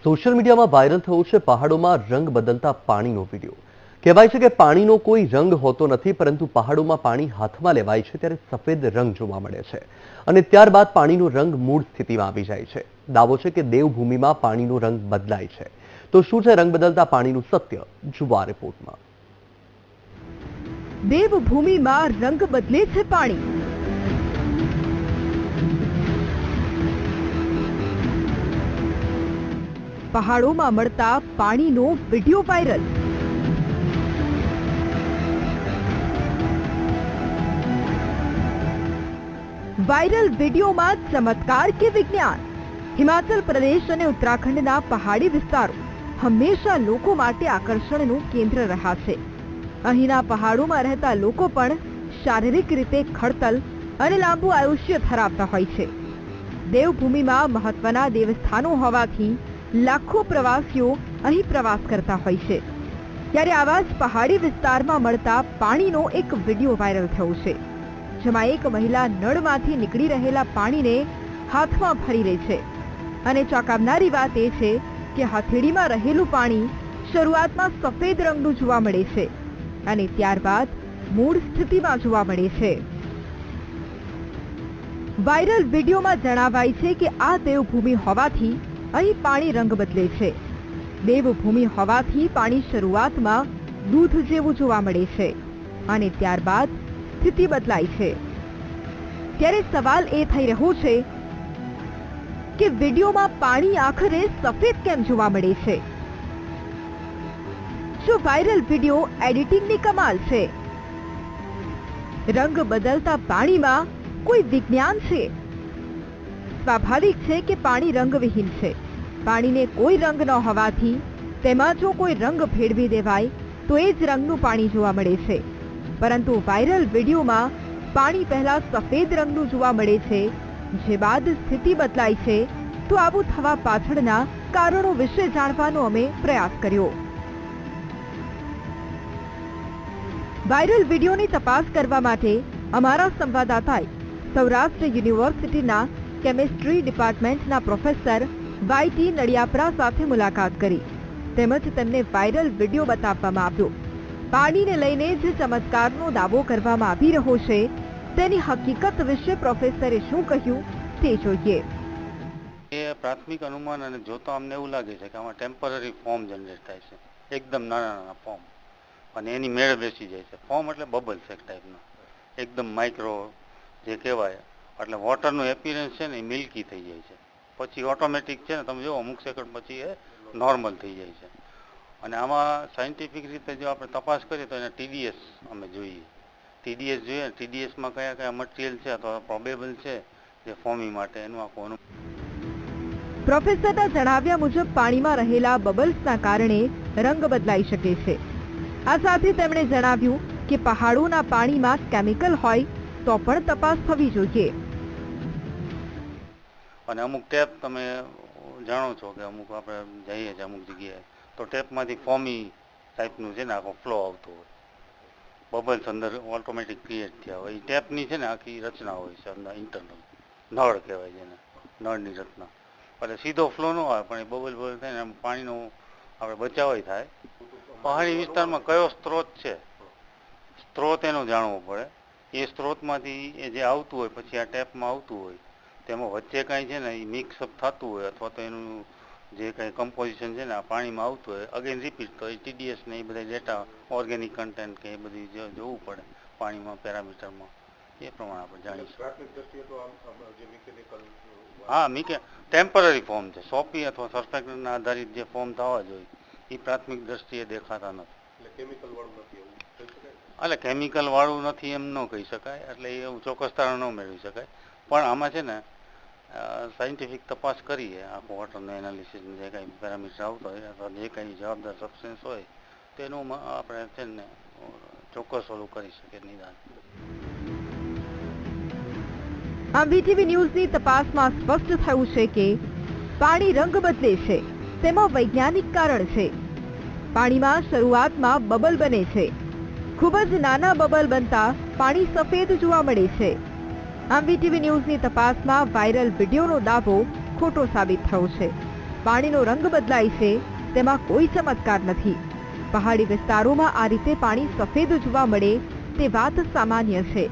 Social મીડિયામાં viral થયો છે પહાડોમાં રંગ બદલતા પાણીનો વિડીયો। કહેવાય છે કે પાણીનો કોઈ રંગ હોતો નથી, પરંતુ પહાડોમાં પાણી હાથમાં લેવાય છે ત્યારે સફેદ રંગ જોવા મળે છે અને ત્યારબાદ પાણીનો રંગ મૂળ સ્થિતિમાં આવી જાય છે। દાવો છે કે દેવભૂમિમાં પાણીનો રંગ બદલાય છે। તો શું છે રંગ બદલતા પાણીનું સત્ય? જુઓ આ રિપોર્ટમાં। દેવભૂમિમાં રંગ બદલે છે પાણી। પહાડોમાં મળતા પાણીનો વિડિયો વાયરલ। વાયરલ વિડિયોમાં ચમત્કાર કે વિજ્ઞાન? હિમાચલ પ્રદેશ અને ઉત્તરાખંડના પહાડી વિસ્તારો હંમેશા લોકો માટે આકર્ષણનું કેન્દ્ર રહ્યા છે। અહીંના પહાડોમાં રહેતા લોકો પણ શારીરિક રીતે ખડતલ અને લાંબુ આયુષ્ય ધરાવતા હોય છે। દેવભૂમિમાં મહત્વના દેવસ્થાનો હોવાથી લાખો પ્રવાસીઓ અહીં પ્રવાસ કરતા હોય છે। ત્યારે આવા જ પહાડી વિસ્તારમાં મળતા પાણીનો એક વિડિયો વાયરલ થયો છે, જેમાં એક મહિલા નળમાંથી નીકળી રહેલા પાણીને હાથમાં ભરી લે છે અને ચોંકાવનારી વાત એ છે કે હથેળીમાં રહેલું પાણી શરૂઆતમાં સફેદ રંગનું જોવા મળે છે અને ત્યારબાદ મૂળ સ્થિતિમાં જોવા મળે છે। વાયરલ વિડિયોમાં જણાવાય છે કે આ દેવભૂમિ હોવાથી અહીં પાણી રંગ બદલે છે। દેવભૂમિ હોવાથી પાણી શરૂઆતમાં દૂધ જેવું જોવા મળે છે અને ત્યારબાદ સ્થિતિ બદલાય છે। ત્યારે સવાલ એ થઈ રહ્યો છે કે વિડિયોમાં પાણી આખરે સફેદ કેમ જોવા મળે છે? શું વાયરલ વિડિયો એડિટિંગની કમાલ છે? રંગ બદલતા પાણીમાં કોઈ વિજ્ઞાન છે? સ્વાભાવિક છે કે પાણી રંગવિહીન છે। પાણીને કોઈ રંગ ન હોવાથી તેમાં જો કોઈ રંગ ભેળવી દેવાય તો એ જ રંગનું પાણી જોવા મળે છે। પરંતુ વાયરલ વિડિયોમાં પાણી પહેલા સફેદ રંગનું જોવા મળે છે, જે બાદ સ્થિતિ બદલાય છે। તો આવું થવા પાછળના કારણો વિશે જાણવાનો અમે પ્રયાસ કર્યો। વાયરલ વિડિયોની તપાસ કરવા માટે અમારા સંવાદદાતાએ સૌરાષ્ટ્ર યુનિવર્સિટીના કેમિસ્ટ્રી ડિપાર્ટમેન્ટના પ્રોફેસર વાયટી નડિયાપરા સાથે મુલાકાત કરી, તેમજ તેમને વાયરલ વિડિયો બતાવવામાં આવ્યો। પાણીને લઈને જે ચમત્કારનો દાવો કરવામાં આવી રહ્યો છે તેની હકીકત વિશે પ્રોફેસરે શું કહ્યું તે જોઈએ। એ પ્રાથમિક અનુમાન અને જોતા અમને એવું લાગે છે કે આમાં ટેમ્પરરી ફોર્મ જનરેટ થાય છે, એકદમ નાના નાના ફોર્મ, અને એની મેળે બેસી જાય છે। ફોર્મ એટલે બબલ્સ એક ટાઈપનો, એકદમ માઇક્રો જે કહેવાય, એટલે વોટરનું એપિયરન્સ છે ને એ મિલ્કી થઈ જાય છે। પછી ઓટોમેટિક છે ને તમે જો અમુક સેકન્ડ પછી એ નોર્મલ થઈ જાય છે। અને આમાં સાયન્ટિફિક રીતે જો આપણે તપાસ કરીએ તો એને TDS અમે જોઈએ। TDS જોઈએ, TDSમાં કયા કયા મટીરિયલ છે અથવા પ્રોબેબલ છે જે ફોર્મિંગ માટે, એનું આખું પ્રોફેસરના જણાવ્યા મુજબ પાણીમાં રહેલા બબલ્સના કારણે રંગ બદલાઈ શકે છે। આ સાથે તેમણે જણાવ્યું કે પહાડોના પાણીમાં કેમિકલ હોય તો પણ તપાસ થવી જોઈએ। અને અમુક ટેપ તમે જાણો છો કે અમુક આપણે જઈએ છીએ અમુક જગ્યાએ તો ટેપમાંથી ફોમી ટાઈપનું છે ને આખો ફ્લો આવતો હોય, બબલ્સ અંદર ઓટોમેટિક ક્રિએટ થયા હોય। એ ટેપની છે ને આખી રચના હોય છે અંદર, ઇન્ટરનલ નળ કહેવાય જેને, નળની રચના, એટલે સીધો ફ્લો ન આવે પણ એ બબલ થાય ને પાણીનો આપણે બચાવ થાય। પહાડી વિસ્તારમાં કયો સ્ત્રોત છે, સ્ત્રોત એનો જાણવો પડે। એ સ્ત્રોતમાંથી એ જે આવતું હોય પછી આ ટેપમાં આવતું હોય તેમાં વચ્ચે કાંઈ છે ને એ મિક્સઅપ થતું હોય અથવા તો એનું જે કાંઈ કમ્પોઝિશન છે ને આ પાણીમાં આવતું હોય અગેન રિપીટ, તો એ TDS ને એ બધા ડેટા, ઓર્ગેનિક કન્ટેન્ટ કે એ બધી જોવું પડે પાણીમાં, પેરામીટરમાં, એ પ્રમાણે આપણે જાણીશું। હા, ટેમ્પરરી ફોર્મ છે, સોપી અથવા સર્ફેક્ટન્ટના આધારિત જે ફોર્મ થવા જોઈએ એ પ્રાથમિક દ્રષ્ટિએ દેખાતા નથી। એટલે કેમિકલ વાળું નથી એમ ન કહી શકાય, એટલે એ ચોક્કસ તારણ ન મેળવી શકાય। પણ આમાં છે ને સાયન્ટિફિક તપાસ કરીએ, આખું વોટરનું એનાલિસિસ, જે કાંઈ પેરામીટર આવતો હોય અથવા જે કાંઈ જવાબદાર સબસ્ટન્સ હોય તેનું આપણે છે ને ચોક્કસ ઓલું કરી શકીએ નિદાન। વીટીવી ન્યૂઝની તપાસમાં સ્પષ્ટ થયું છે કે પાણી રંગ બદલે છે તેમાં વૈજ્ઞાનિક કારણ છે। પાણીમાં શરૂઆતમાં બબલ બને છે, ખૂબ જ નાના બબલ બનતા પાણી સફેદ જોવા મળે છે। વીટીવી ન્યૂઝની તપાસમાં વાયરલ વિડિયોનો દાવો ખોટો સાબિત થયો છે। પાણીનો રંગ બદલાય છે તેમાં કોઈ ચમત્કાર નથી. પહાડી વિસ્તારોમાં આ રીતે પાણી સફેદ જોવા મળે તે વાત સામાન્ય છે.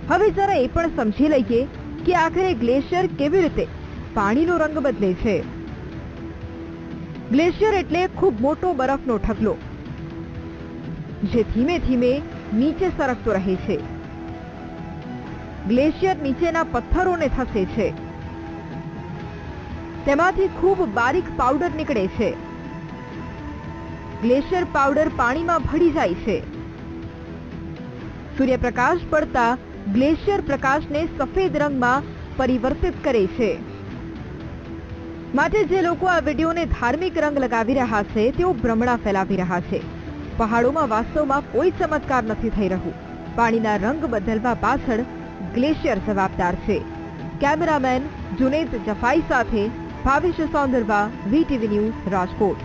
હવે જરા એ પણ સમજી લઈએ કે આખરે ગ્લેશિયર કેવી રીતે પાણીનો રંગ બદલે છે. ગ્લેશિયર એટલે ખૂબ મોટો બરફનો ઢગલો જે ધીમે ધીમે નીચે સરકતો રહે છે. ગ્લેશિયર નીચેના પથ્થરોને ધસે છે. તેમાંથી ખૂબ બારીક પાવડર નીકળે છે. ગ્લેશિયર પાવડર પાણીમાં ભળી જાય છે. સૂર્યપ્રકાશ પડતા ગ્લેશિયર પ્રકાશને સફેદ રંગમાં પરિવર્તિત કરે છે. માટે જે લોકો આ વિડીયોને ધાર્મિક રંગ લગાવી રહ્યા છે તેઓ ભ્રમણા ફેલાવી રહ્યા છે. પહાડોમાં વાસ્તવમાં કોઈ ચમત્કાર નથી થઈ રહ્યું. પાણીના રંગ બદલવા પાછળ ગ્લેશિયર જવાબદાર છે. કેમેરામેન જુનેદ જફાઈ સાથે ભાવેશ સૌંદરવા, VTV ન્યૂઝ, રાજકોટ.